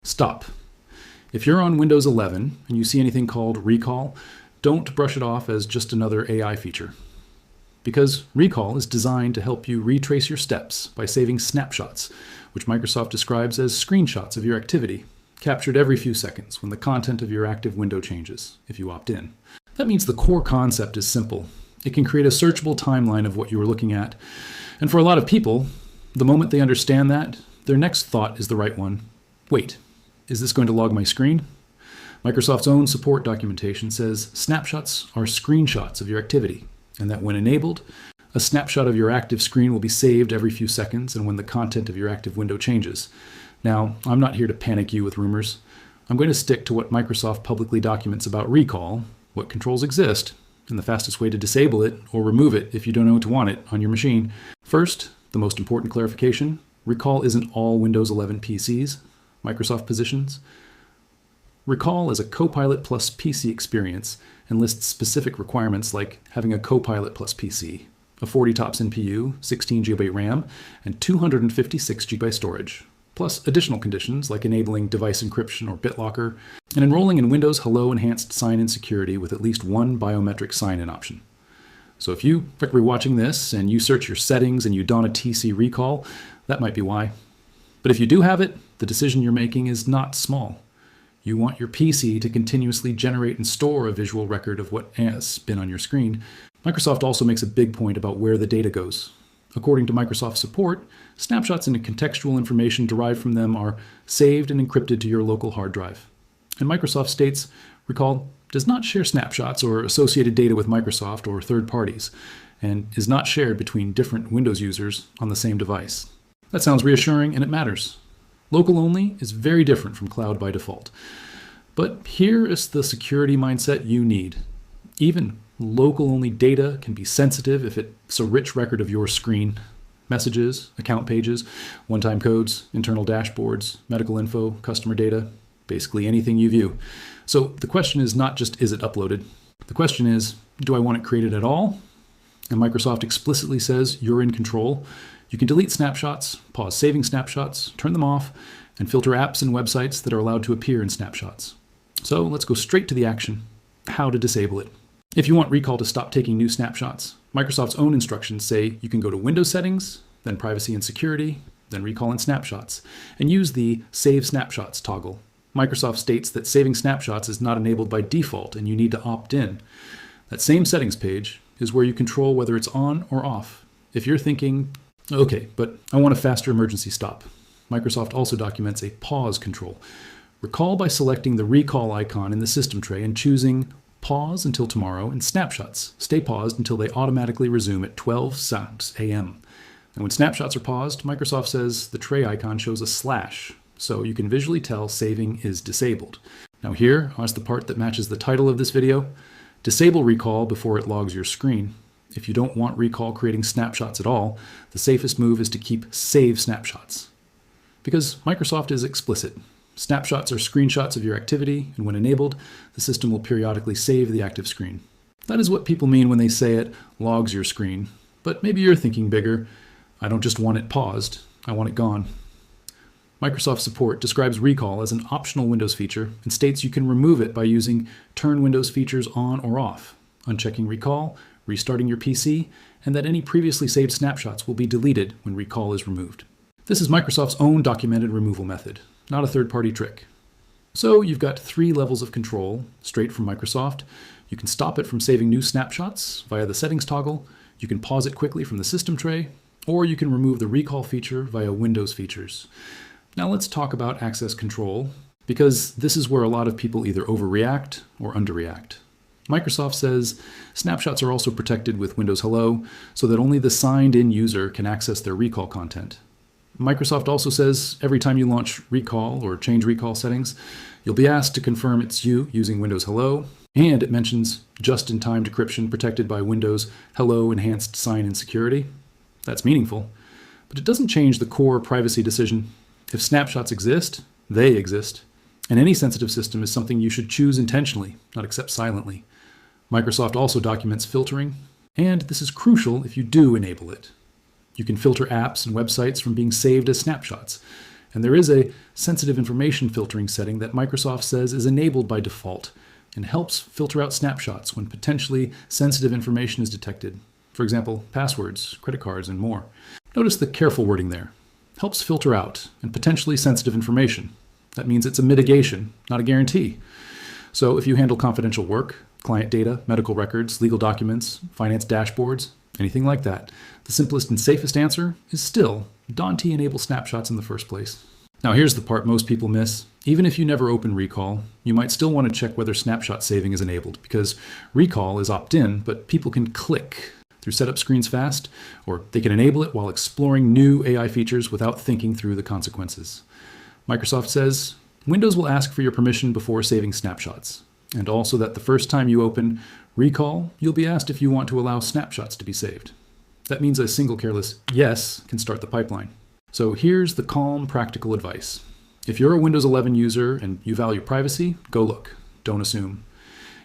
Stop. If you're on Windows 11 and you see anything called recall, don't brush it off as just another AI feature. Because recall is designed to help you retrace your steps by saving snapshots, which Microsoft describes as screenshots of your activity, captured every few seconds when the content of your active window changes, if you opt in. That means the core concept is simple. It can create a searchable timeline of what you were looking at. And for a lot of people, the moment they understand that, their next thought is the right one. Wait, is this going to log my screen? Microsoft's own support documentation says snapshots are screenshots of your activity, and that when enabled, a snapshot of your active screen will be saved every few seconds and when the content of your active window changes. Now, I'm not here to panic you with rumors. I'm going to stick to what Microsoft publicly documents about recall, what controls exist, and the fastest way to disable it or remove it if you don't want it on your machine. First, the most important clarification, recall isn't all Windows 11 PCs, Microsoft positions. Recall is a Copilot plus PC experience and lists specific requirements like having a Copilot plus PC, a 40 TOPS NPU, 16 GB RAM, and 256 GB storage, plus additional conditions like enabling device encryption or BitLocker, and enrolling in Windows Hello Enhanced Sign-In Security with at least one biometric sign-in option. So if you're watching this and you search your settings and you don a TC recall, that might be why. But if you do have it, the decision you're making is not small. You want your PC to continuously generate and store a visual record of what has been on your screen. Microsoft also makes a big point about where the data goes. According to Microsoft support, snapshots and contextual information derived from them are saved and encrypted to your local hard drive. And Microsoft states, recall does not share snapshots or associated data with Microsoft or third parties, and is not shared between different Windows users on the same device. That sounds reassuring, and it matters. Local only is very different from cloud by default. But here is the security mindset you need. Even local only data can be sensitive if it's a rich record of your screen. Messages, account pages, one-time codes, internal dashboards, medical info, customer data, basically anything you view. So the question is not just is it uploaded? The question is, do I want it created at all? And Microsoft explicitly says you're in control. You can delete snapshots, pause saving snapshots, turn them off, and filter apps and websites that are allowed to appear in snapshots. So let's go straight to the action, how to disable it. If you want recall to stop taking new snapshots, Microsoft's own instructions say you can go to Windows Settings, then Privacy and Security, then Recall and Snapshots, and use the Save Snapshots toggle. Microsoft states that saving snapshots is not enabled by default and you need to opt in. That same settings page is where you control whether it's on or off. If you're thinking, okay, but I want a faster emergency stop, Microsoft also documents a pause control. Recall by selecting the recall icon in the system tray and choosing pause until tomorrow and snapshots. Stay paused until they automatically resume at 12 a.m. And when snapshots are paused, Microsoft says the tray icon shows a slash, so you can visually tell saving is disabled. Now here is the part that matches the title of this video. Disable recall before it logs your screen. If you don't want recall creating snapshots at all, the safest move is to keep save snapshots. Because Microsoft is explicit. Snapshots are screenshots of your activity, and when enabled, the system will periodically save the active screen. That is what people mean when they say it logs your screen. But maybe you're thinking bigger. I don't just want it paused, I want it gone. Microsoft support describes recall as an optional Windows feature and states you can remove it by using Turn Windows Features On or Off, unchecking recall, restarting your PC, and that any previously saved snapshots will be deleted when recall is removed. This is Microsoft's own documented removal method, not a third-party trick. So you've got 3 levels of control straight from Microsoft. You can stop it from saving new snapshots via the settings toggle, you can pause it quickly from the system tray, or you can remove the recall feature via Windows features. Now let's talk about access control, because this is where a lot of people either overreact or underreact. Microsoft says snapshots are also protected with Windows Hello so that only the signed-in user can access their recall content. Microsoft also says every time you launch recall or change recall settings, you'll be asked to confirm it's you using Windows Hello, and it mentions just-in-time decryption protected by Windows Hello Enhanced Sign-In Security. That's meaningful, but it doesn't change the core privacy decision. If snapshots exist, they exist, and any sensitive system is something you should choose intentionally, not accept silently. Microsoft also documents filtering, and this is crucial if you do enable it. You can filter apps and websites from being saved as snapshots, And there is a sensitive information filtering setting that Microsoft says is enabled by default and helps filter out snapshots when potentially sensitive information is detected. For example, passwords, credit cards, and more. Notice the careful wording there. Helps filter out and potentially sensitive information. That means it's a mitigation, not a guarantee. So if you handle confidential work, client data, medical records, legal documents, finance dashboards, anything like that, the simplest and safest answer is still don't enable snapshots in the first place. Now here's the part most people miss. Even if you never open Recall, you might still want to check whether snapshot saving is enabled, because Recall is opt-in, but people can click through setup screens fast, or they can enable it while exploring new AI features without thinking through the consequences. Microsoft says Windows will ask for your permission before saving snapshots, and also that the first time you open Recall, you'll be asked if you want to allow snapshots to be saved. That means a single careless yes can start the pipeline. So here's the calm, practical advice. If you're a Windows 11 user and you value privacy, go look. Don't assume.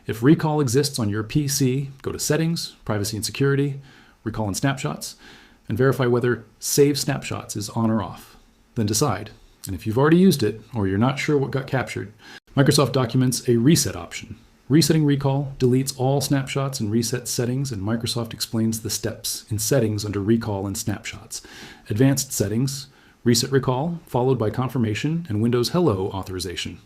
If Recall exists on your PC, go to Settings, Privacy and Security, Recall and Snapshots, and verify whether Save Snapshots is on or off. Then decide. And if you've already used it, or you're not sure what got captured, Microsoft documents a reset option. Resetting Recall deletes all snapshots and resets settings, and Microsoft explains the steps in Settings under Recall and Snapshots. Advanced Settings, Reset Recall, followed by Confirmation and Windows Hello authorization.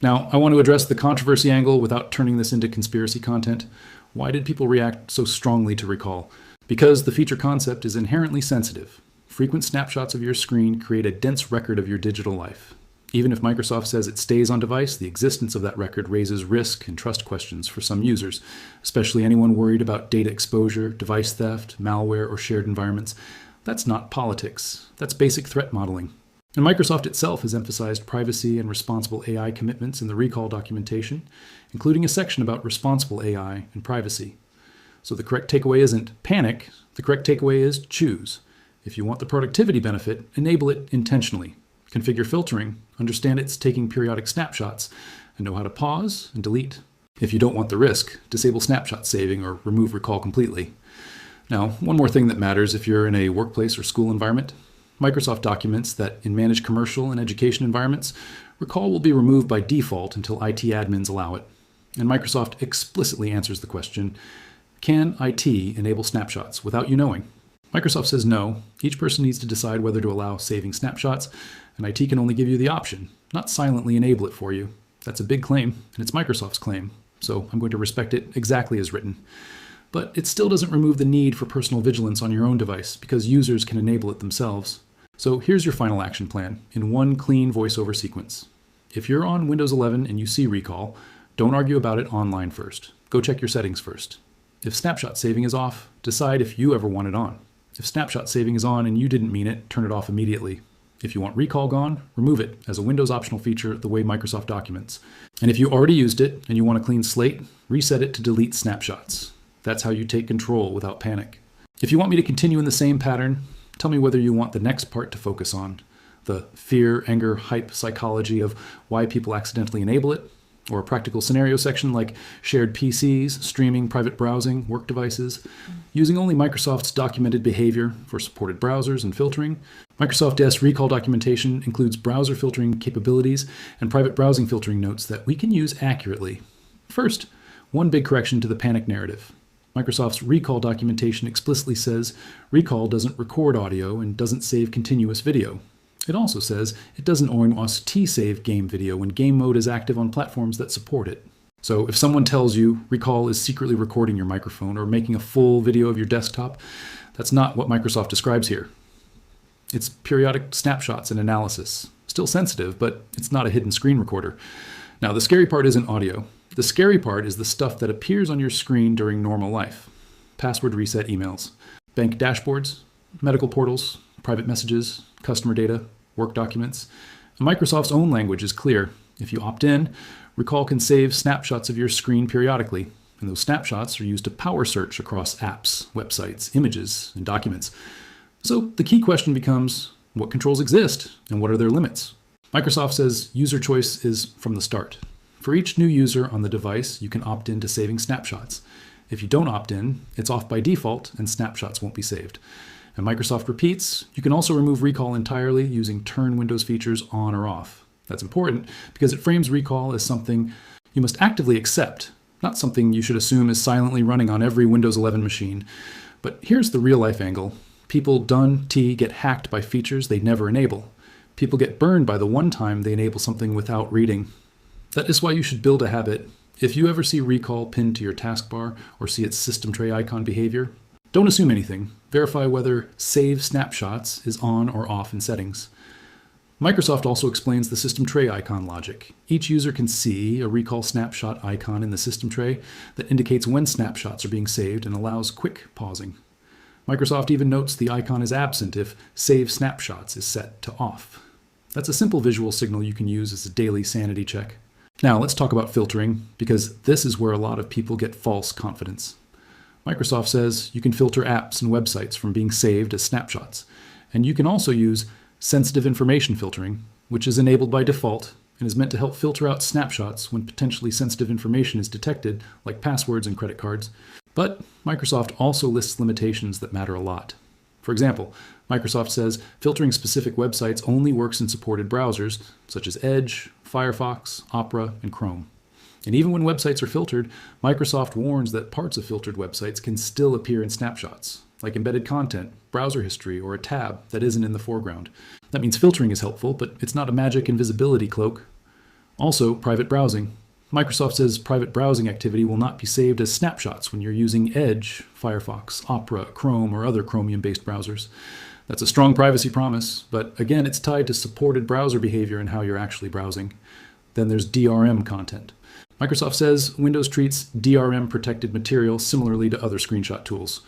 Now, I want to address the controversy angle without turning this into conspiracy content. Why did people react so strongly to Recall? Because the feature concept is inherently sensitive. Frequent snapshots of your screen create a dense record of your digital life. Even if Microsoft says it stays on device, the existence of that record raises risk and trust questions for some users, especially anyone worried about data exposure, device theft, malware, or shared environments. That's not politics. That's basic threat modeling. And Microsoft itself has emphasized privacy and responsible AI commitments in the Recall documentation, including a section about responsible AI and privacy. So the correct takeaway isn't panic. The correct takeaway is choose. If you want the productivity benefit, enable it intentionally. Configure filtering, understand it's taking periodic snapshots, and know how to pause and delete. If you don't want the risk, disable snapshot saving or remove Recall completely. Now, one more thing that matters if you're in a workplace or school environment. Microsoft documents that in managed commercial and education environments, Recall will be removed by default until IT admins allow it. And Microsoft explicitly answers the question, can IT enable snapshots without you knowing? Microsoft says no. Each person needs to decide whether to allow saving snapshots, and IT can only give you the option, not silently enable it for you. That's a big claim, and it's Microsoft's claim, so I'm going to respect it exactly as written. But it still doesn't remove the need for personal vigilance on your own device, because users can enable it themselves. So here's your final action plan in one clean voiceover sequence. If you're on Windows 11 and you see Recall, don't argue about it online first. Go check your settings first. If snapshot saving is off, decide if you ever want it on. If snapshot saving is on and you didn't mean it, turn it off immediately. If you want Recall gone, remove it as a Windows optional feature the way Microsoft documents. And if you already used it and you want a clean slate, reset it to delete snapshots. That's how you take control without panic. If you want me to continue in the same pattern, tell me whether you want the next part to focus on, the fear, anger, hype psychology of why people accidentally enable it, or a practical scenario section like shared PCs, streaming, private browsing, work devices, using only Microsoft's documented behavior for supported browsers and filtering. Microsoft S Recall documentation includes browser filtering capabilities and private browsing filtering notes that we can use accurately. First, one big correction to the panic narrative. Microsoft's Recall documentation explicitly says Recall doesn't record audio and doesn't save continuous video. It also says it doesn't always T-save game video when game mode is active on platforms that support it. So if someone tells you Recall is secretly recording your microphone or making a full video of your desktop, that's not what Microsoft describes here. It's periodic snapshots and analysis. Still sensitive, but it's not a hidden screen recorder. Now, the scary part isn't audio. The scary part is the stuff that appears on your screen during normal life. Password reset emails, bank dashboards, medical portals, private messages, customer data, work documents. And Microsoft's own language is clear. If you opt in, Recall can save snapshots of your screen periodically, and those snapshots are used to power search across apps, websites, images, and documents. So the key question becomes, what controls exist, and what are their limits? Microsoft says user choice is from the start. For each new user on the device, you can opt in to saving snapshots. If you don't opt in, it's off by default, and snapshots won't be saved. And Microsoft repeats, you can also remove recall entirely using turn Windows features on or off. That's important because it frames recall as something you must actively accept, not something you should assume is silently running on every Windows 11 machine. But here's the real-life angle. People get hacked by features they never enable. People get burned by the one time they enable something without reading. That is why you should build a habit. If you ever see recall pinned to your taskbar or see its system tray icon behavior, don't assume anything. Verify whether Save Snapshots is on or off in settings. Microsoft also explains the system tray icon logic. Each user can see a recall snapshot icon in the system tray that indicates when snapshots are being saved and allows quick pausing. Microsoft even notes the icon is absent if Save Snapshots is set to off. That's a simple visual signal you can use as a daily sanity check. Now let's talk about filtering, because this is where a lot of people get false confidence. Microsoft says you can filter apps and websites from being saved as snapshots, and you can also use sensitive information filtering, which is enabled by default and is meant to help filter out snapshots when potentially sensitive information is detected, like passwords and credit cards. But Microsoft also lists limitations that matter a lot. For example, Microsoft says filtering specific websites only works in supported browsers, such as Edge, Firefox, Opera, and Chrome. And even when websites are filtered, Microsoft warns that parts of filtered websites can still appear in snapshots, like embedded content, browser history, or a tab that isn't in the foreground. That means filtering is helpful, but it's not a magic invisibility cloak. Also, private browsing. Microsoft says private browsing activity will not be saved as snapshots when you're using Edge, Firefox, Opera, Chrome, or other Chromium-based browsers. That's a strong privacy promise, but again, it's tied to supported browser behavior and how you're actually browsing. Then there's DRM content. Microsoft says Windows treats DRM-protected material similarly to other screenshot tools.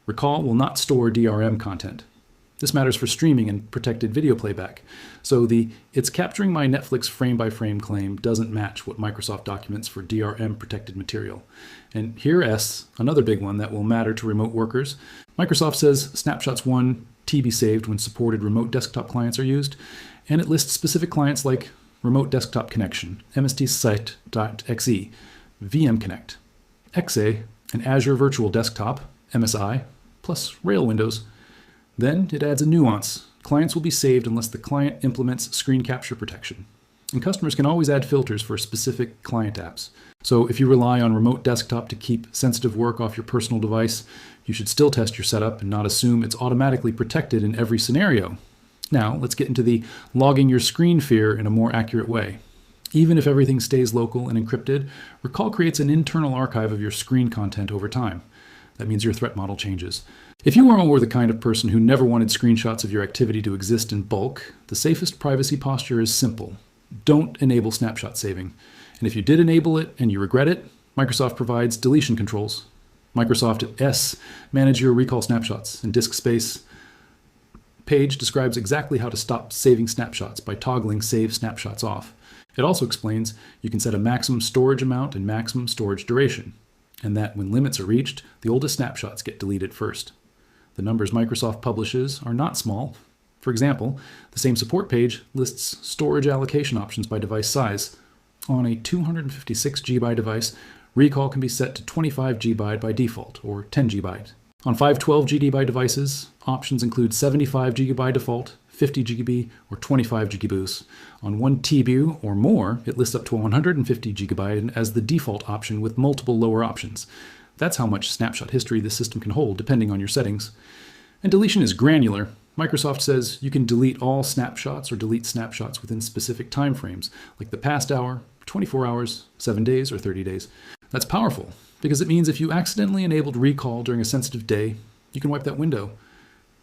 Recall will not store DRM content. This matters for streaming and protected video playback. So it's capturing my Netflix frame-by-frame claim doesn't match what Microsoft documents for DRM-protected material. And here another big one that will matter to remote workers. Microsoft says snapshots 1 be saved when supported remote desktop clients are used, and it lists specific clients like Remote Desktop Connection, mstsite.exe, VM Connect, exe, and Azure Virtual Desktop, MSI, plus Rail Windows. Then it adds a nuance. Clients will be saved unless the client implements screen capture protection. And customers can always add filters for specific client apps. So if you rely on Remote Desktop to keep sensitive work off your personal device, you should still test your setup and not assume it's automatically protected in every scenario. Now, let's get into the logging your screen fear in a more accurate way. Even if everything stays local and encrypted, Recall creates an internal archive of your screen content over time. That means your threat model changes. If you were the kind of person who never wanted screenshots of your activity to exist in bulk, the safest privacy posture is simple. Don't enable snapshot saving. And if you did enable it and you regret it, Microsoft provides deletion controls. Microsoft Manage Your Recall Snapshots and Disk Space page describes exactly how to stop saving snapshots by toggling Save Snapshots off. It also explains you can set a maximum storage amount and maximum storage duration, and that when limits are reached, the oldest snapshots get deleted first. The numbers Microsoft publishes are not small. For example, the same support page lists storage allocation options by device size. On a 256 GB device, recall can be set to 25 GB by default, or 10 GB. On 512 GB devices, options include 75 GB by default, 50 GB, or 25 GB. On 1 TB or more, it lists up to 150 GB as the default option with multiple lower options. That's how much snapshot history the system can hold, depending on your settings. And deletion is granular. Microsoft says you can delete all snapshots or delete snapshots within specific timeframes, like the past hour, 24 hours, 7 days, or 30 days. That's powerful, because it means if you accidentally enabled recall during a sensitive day, you can wipe that window.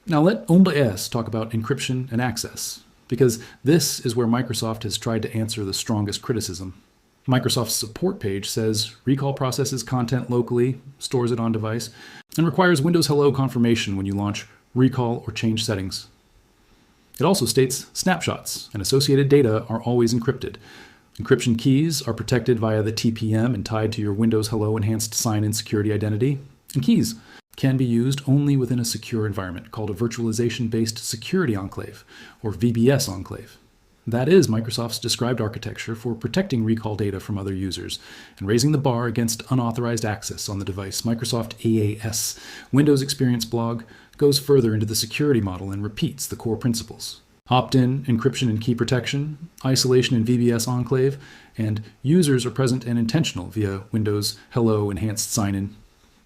Now let Onda talk about encryption and access, because this is where Microsoft has tried to answer the strongest criticism. Microsoft's support page says recall processes content locally, stores it on device, and requires Windows Hello confirmation when you launch recall or change settings. It also states snapshots and associated data are always encrypted. Encryption keys are protected via the TPM and tied to your Windows Hello enhanced sign-in security identity. And keys can be used only within a secure environment called a virtualization-based security enclave, or VBS enclave. That is Microsoft's described architecture for protecting recall data from other users and raising the bar against unauthorized access on the device. Microsoft EAS, Windows Experience blog, goes further into the security model and repeats the core principles. Opt-in, encryption and key protection, isolation and VBS enclave, and users are present and intentional via Windows Hello enhanced sign-in.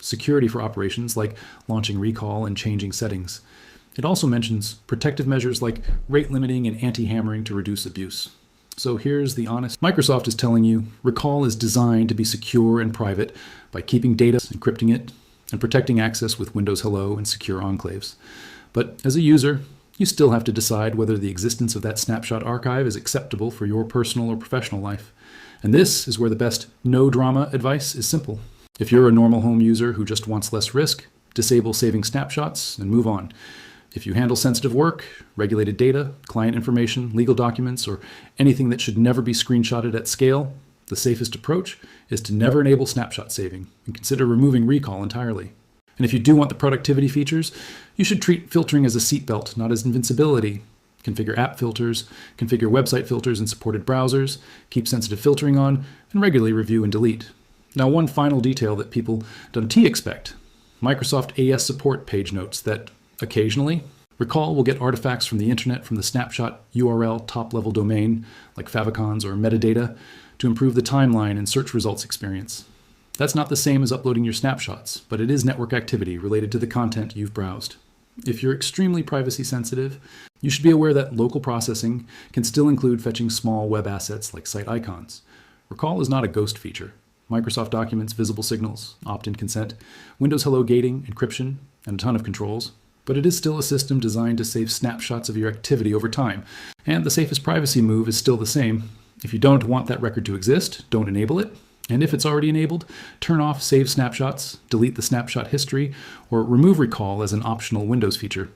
Security for operations like launching recall and changing settings. It also mentions protective measures like rate limiting and anti-hammering to reduce abuse. So here's the honest. Microsoft is telling you recall is designed to be secure and private by keeping data, encrypting it, and protecting access with Windows Hello and secure enclaves. But as a user, you still have to decide whether the existence of that snapshot archive is acceptable for your personal or professional life. And this is where the best no-drama advice is simple. If you're a normal home user who just wants less risk, disable saving snapshots and move on. If you handle sensitive work, regulated data, client information, legal documents, or anything that should never be screenshotted at scale, the safest approach is to never enable snapshot saving and consider removing recall entirely. And if you do want the productivity features, you should treat filtering as a seatbelt, not as invincibility. Configure app filters, configure website filters in supported browsers, keep sensitive filtering on, and regularly review and delete. Now, one final detail that people don't expect. Microsoft AS support page notes that occasionally, recall will get artifacts from the internet from the snapshot URL top-level domain, like favicons or metadata, to improve the timeline and search results experience. That's not the same as uploading your snapshots, but it is network activity related to the content you've browsed. If you're extremely privacy sensitive, you should be aware that local processing can still include fetching small web assets like site icons. Recall is not a ghost feature. Microsoft Documents, visible signals, opt-in consent, Windows Hello gating, encryption, and a ton of controls. But it is still a system designed to save snapshots of your activity over time. And the safest privacy move is still the same. If you don't want that record to exist, don't enable it. And if it's already enabled, turn off Save Snapshots, delete the snapshot history, or remove recall as an optional Windows feature.